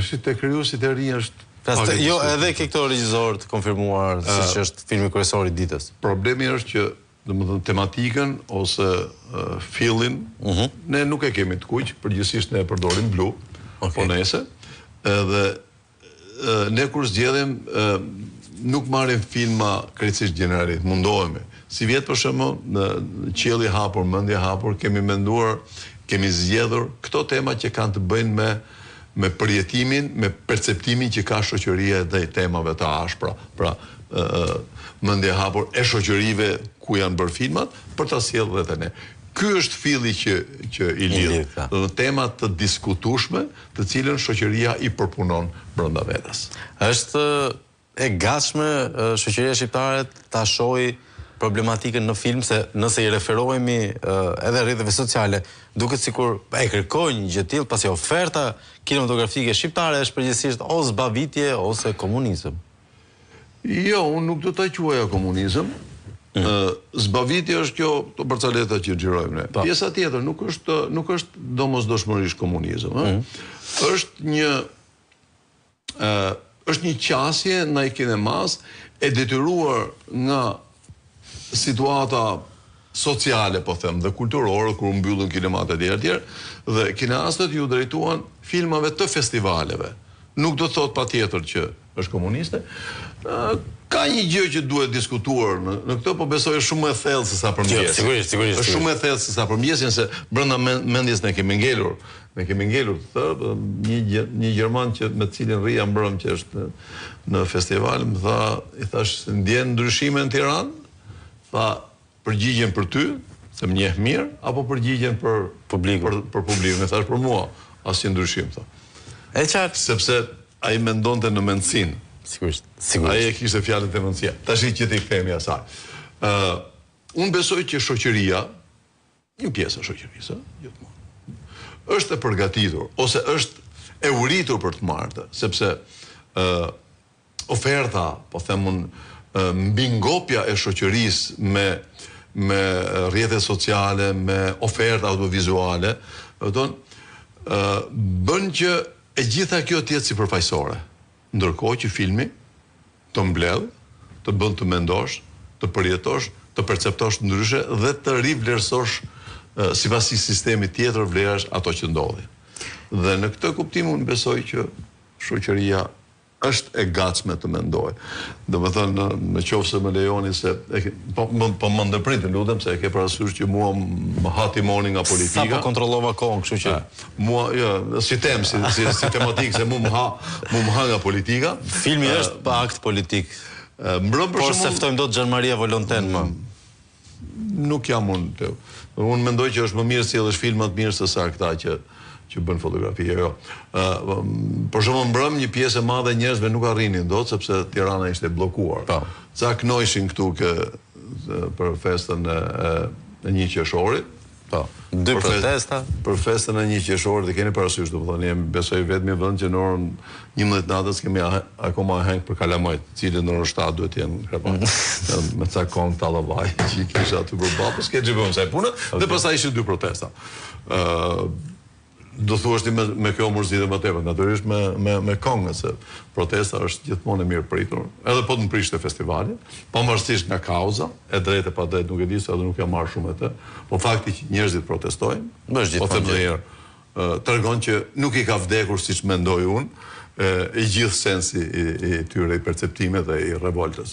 Si të krijuesit e rinj është jo, edhe ke këto regjizor të konfirmuar siç është filmi kryesor i ditës. Problemi është që, domethënë, tematikën ose fillin ne nuk e kemi të kuq, përgjithsisht ne e përdorim blu, ponese, edhe ne kur zgjedhim nuk marrim filma krejtësisht gjeneralisht, mundohemi. Si vjet për shembull në Qielli i hapur, mendja e hapur, kemi menduar, kemi zgjedhur këto tema që kanë të bëjnë me përjetimin, me perceptimin që ka shoqëria dhe temave të ashpra, pra mendja e hapur e shoqërive ku janë bërë filmat, për ta sjellë dhe ne. Ky është filli që i lidh, tema të diskutueshme, të cilën shoqëria i përpunon brenda vetes. Është e gatshme shoqëria shqiptare ta shohë problematikën në film, se nëse i referohemi edhe rrjeteve sociale, duket sikur e kërkojnë një gjë tillë, pasi oferta kinematografike shqiptare është përgjithsisht ose zbavitje ose komunizëm. Jo, unë nuk do ta quaja komunizëm. Zbavitje është kjo të barcaleta që xhirojmë ne. Pjesa tjetër nuk është domosdoshmërisht komunizëm, është një qasje ndaj kinemas e detyruar nga situata sociale, po them, dhe kulturore, kur mbyllën kinemat e tjerë, dhe kineastët ju drejtuan filmave të festivaleve. Nuk do të thot patjetër që është komuniste. Ka një gjë që duhet diskutuar në këtë, po besoj është shumë e thellë se sa përmjesin. Sigurisht. Është shumë e thellë se sa përmjesin, se brenda mendjes ne kemi ngelur të thërë, një gjerman që me cilin rria mbrëm që është në festival, më tha, i thash, ndjen ndryshime në Tiranë? Tha, përgjigjen për ty, se më njeh mirë, apo përgjigjen për publikun? Për publikun, e thash për mua, asnjë ndryshim, tha. E qartë. Sepse ai mendonte në mendsinë. Sigurisht. Ai e kishte fjalën e mendsia. Tash që ti kthehemi asaj. Unë besoj që shoqëria, një pjesë e shoqërisë, gjithmonë, është e përgatitur ose është e uritur për të marrë, sepse oferta, po them unë, mbingopja e shoqërisë me rrjetet sociale, me oferta audiovizuale, bën që e gjitha kjo të jetë sipërfaqësore. Ndërkohë që filmi të mbledh, të bën të mendosh, të përjetosh, të perceptosh ndryshe dhe të rivlerësosh sipas një sistemi tjetër vlerash ato që ndodhi. Dhe në këtë kuptim unë besoj që shoqëria është e gatshme të mendoj. Domethënë, në qoftë se më lejoni se po më ndërpritet, lutem, se e ke parasysh që mua më ha timoni nga politika. Sa po kontrollova kohën, kështu që mua, jo, si temë, si tematikë, se mu më ha nga politika. Filmi është pa akt politik. Por se ftojmë dot Gjan Maria Volonten më. Nuk jam unë. Unë mendoj që është më mirë si edhe filmat mirë se sa këta që bën fotografi, jo. Për shembull, mbrëm një pjesë e madhe njerëzve nuk arrinin dot sepse Tirana ishte bllokuar. Ca knoheshin këtu për festën e 1 qershorit. Po. 2 protesta për festën e 1 qershorit, dhe keni parasysh, domethënë, jam besoj vetëm vend që në orën 11 natës kemi akoma heng për kalamajt, të cilët në orën 7 duhet të jenë në Krapaj. Me ca kong tallavaj që kisha aty përballë, po s'ke gjë sa punë, dhe pastaj ishin 2 protesta. Do thuash ti me kjo mërzi dhe më tepër, natyrisht me kongë, se protesta është gjithmonë e mirë pritur, edhe po të më prishte festivali, pavarësisht nga kauza, e drejtë e pa drejtë nuk e di, se edhe nuk jam marrë shumë e të, po fakti që njerëzit protestojnë, po them edhe herë, tregon që nuk i ka vdekur siç mendoj unë, i gjithë sensi i tyre, i perceptimit dhe i revoltës.